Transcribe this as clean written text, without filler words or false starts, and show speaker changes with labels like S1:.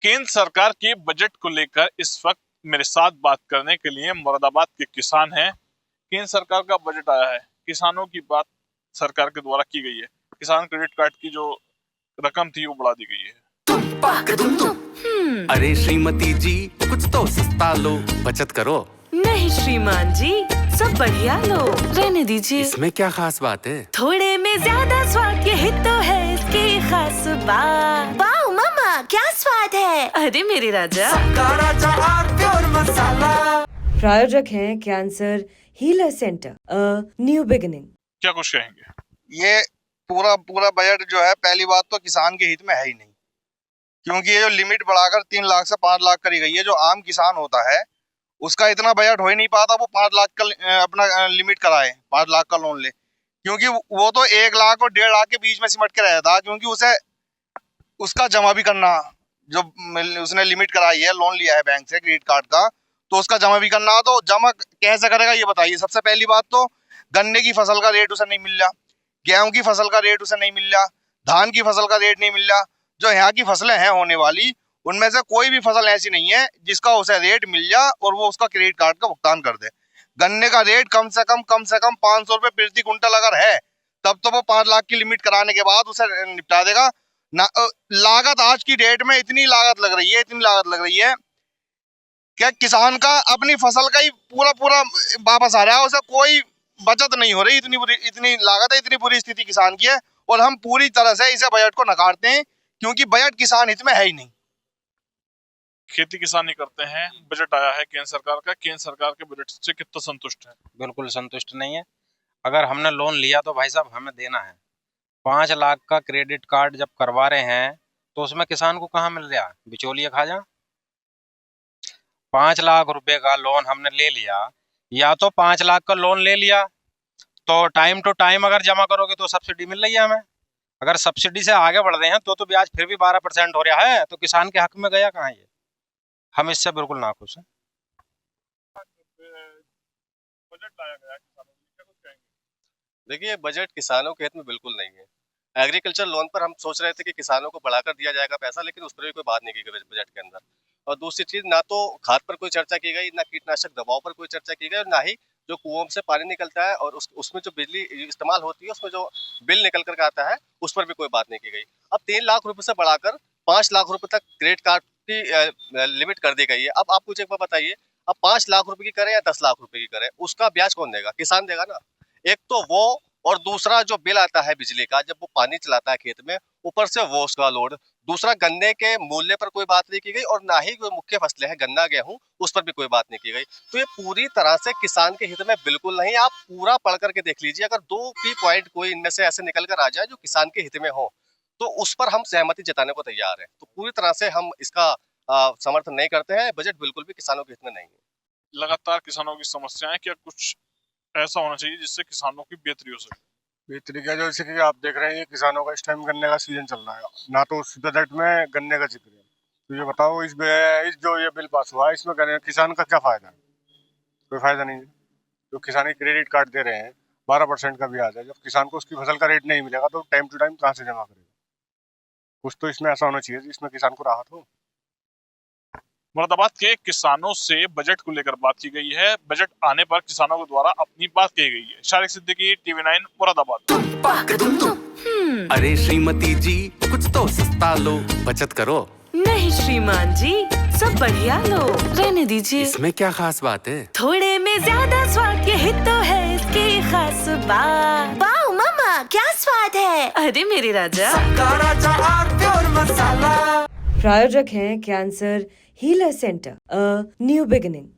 S1: केंद्र सरकार के बजट को लेकर इस वक्त मेरे साथ बात करने के लिए मुरादाबाद के किसान हैं। केंद्र सरकार का बजट आया है, किसानों की बात सरकार के द्वारा की गई है। किसान क्रेडिट कार्ड की जो रकम थी वो बढ़ा दी गई है।
S2: अरे श्रीमती जी, कुछ तो सस्ता लो, बचत करो।
S3: नहीं श्रीमान जी, सब बढ़िया लो, रहने दीजिए।
S2: इसमें क्या खास बात है?
S3: थोड़े में ज्यादा स्वाद, यही तो है इसकी खास बात।
S4: वाओ मामा, क्या स्वाद है।
S3: अरे मेरे राजा।
S5: प्रायोजक हैं cancer healer centre, new beginning.
S1: क्या कुछ कहेंगे?
S6: ये पूरा बजट जो है, पहली बात तो किसान के हित में है ही नहीं, क्योंकि ये जो लिमिट बढ़ाकर 3 लाख से 5 लाख करी गई है, जो आम किसान होता है उसका इतना बजट हो ही नहीं पाता वो 5 लाख का अपना लिमिट कराए, 5 लाख का लोन ले, क्योंकि वो तो 1 लाख और 1.5 लाख के बीच में सिमट के रहता, क्योंकि उसे उसका जमा भी करना, जो उसने लिमिट कराई है, लोन लिया है बैंक से क्रेडिट कार्ड का, तो उसका जमा भी करना, तो जमा कैसे करेगा ये बताइए। सबसे पहली बात तो गन्ने की फसल का रेट उसे नहीं मिल रहा, गेहूं की फसल का रेट उसे नहीं मिल रहा, धान की फसल का रेट नहीं मिल रहा। जो यहाँ की फसलें हैं होने वाली, उनमें से कोई भी फसल ऐसी नहीं है जिसका उसे रेट मिल जाए और वो उसका क्रेडिट कार्ड का भुगतान कर दे। गन्ने का रेट कम से कम 500 रुपए प्रति कुंटल अगर है, तब तो वो 5 लाख की लिमिट कराने के बाद उसे निपटा देगा ना। लागत आज की डेट में इतनी लागत लग रही है कि किसान का अपनी फसल का ही पूरा वापस आ रहा है, उसे कोई बचत नहीं हो रही। इतनी लागत है, इतनी बुरी स्थिति किसान की है, और हम पूरी तरह से इसे बजट को नकारते हैं, क्योंकि बजट किसान हित में है ही नहीं।
S1: खेती किसानी करते हैं, बजट आया है केंद्र सरकार का, केंद्र सरकार के बजट से कितना संतुष्ट है?
S7: बिल्कुल संतुष्ट नहीं है। अगर हमने लोन लिया तो भाई साहब हमें देना है। 5 लाख का क्रेडिट कार्ड जब करवा रहे हैं तो उसमें किसान को कहाँ मिल रहा है? बिचौलिए खा जा। 5 लाख रुपए का लोन हमने ले लिया, या तो 5 लाख का लोन ले लिया तो टाइम टू टाइम अगर जमा करोगे तो सब्सिडी मिल रही है हमें। अगर सब्सिडी से आगे बढ़ रहे हैं तो ब्याज फिर भी 12% हो रहा है, तो किसान के हक में गया कहाँ ये? हम इससे बिल्कुल नाखुश हैं।
S1: बजट लाया गया किसानों के लिए, क्या कुछ कहेंगे?
S8: देखिए, बजट किसानों के हित में बिल्कुल नहीं है। एग्रीकल्चर लोन पर हम सोच रहे थे कि किसानों को बढ़ाकर दिया जाएगा पैसा, लेकिन उस पर भी कोई बात नहीं की गई बजट के अंदर। और दूसरी चीज, ना तो खाद पर कोई चर्चा की गई, ना कीटनाशक दवाओं पर कोई चर्चा की गई, और ना ही जो कुओं से पानी निकलता है और उसमें जो बिजली इस्तेमाल होती है, उसमें जो बिल निकल कर आता है, उस पर भी कोई बात नहीं की गई। अब 3 लाख रुपए से बढ़ाकर 5 लाख रुपए तक क्रेडिट कार्ड की लिमिट कर दी गई है। अब आप मुझे एक बार बताइए, अब 5 लाख रुपए की करें या 10 लाख रुपए की करें, उसका ब्याज कौन देगा? किसान देगा ना। एक तो वो, और दूसरा जो बिल आता है बिजली का, जब वो पानी चलाता है खेत में, ऊपर से वो उसका लोड। दूसरा, गन्ने के मूल्य पर कोई बात नहीं की गई, और ना ही जो मुख्य फसलें हैं गन्ना गेहूं, उस पर भी कोई बात नहीं की गई। तो ये पूरी तरह से किसान के हित में बिल्कुल नहीं। आप पूरा पढ़ करके देख लीजिए, अगर 2 की पॉइंट कोई इनमें से ऐसे निकल कर आ जाए जो किसान के हित में हो, तो उस पर हम सहमति जताने को तैयार है। तो पूरी तरह से हम इसका समर्थन नहीं करते हैं। बजट बिल्कुल भी किसानों के हित में नहीं है।
S1: लगातार किसानों की समस्याएं, क्या कुछ ऐसा होना चाहिए जिससे किसानों की बेहतरी हो सके?
S9: बेहतरी क्या, जैसे कि आप देख रहे हैं किसानों का इस टाइम गन्ने का सीजन चल रहा है, ना तो उस बजट में गन्ने का जिक्र है। तो ये बताओ, इस जो ये बिल पास हुआ है, इसमें किसान का क्या फायदा है? कोई फायदा नहीं है। जो किसान क्रेडिट कार्ड दे रहे हैं, 12% का ब्याज है, जब किसान को उसकी फसल का रेट नहीं मिलेगा तो टाइम टू टाइम कहाँ से जमा करेगा? कुछ तो इसमें ऐसा होना चाहिए जिसमें किसान को राहत हो।
S1: मुरादाबाद के किसानों से बजट को लेकर बात की गई है। बजट आने पर किसानों के द्वारा अपनी बात कही गई है। शारिक सिद्दीकी, TV9 मुरादाबाद।
S2: अरे श्रीमती जी, कुछ तो सस्ता लो, बचत करो।
S3: नहीं श्रीमान जी, सब बढ़िया लो, रहने दीजिए।
S2: इसमें क्या खास बात है?
S3: थोड़े में ज्यादा स्वाद, यही तो है इसकी खास बात।
S4: वाओ मामा, क्या स्वाद है।
S3: अरे मेरे राजा।
S5: प्रायोजक हैं cancer healer centre, new beginning.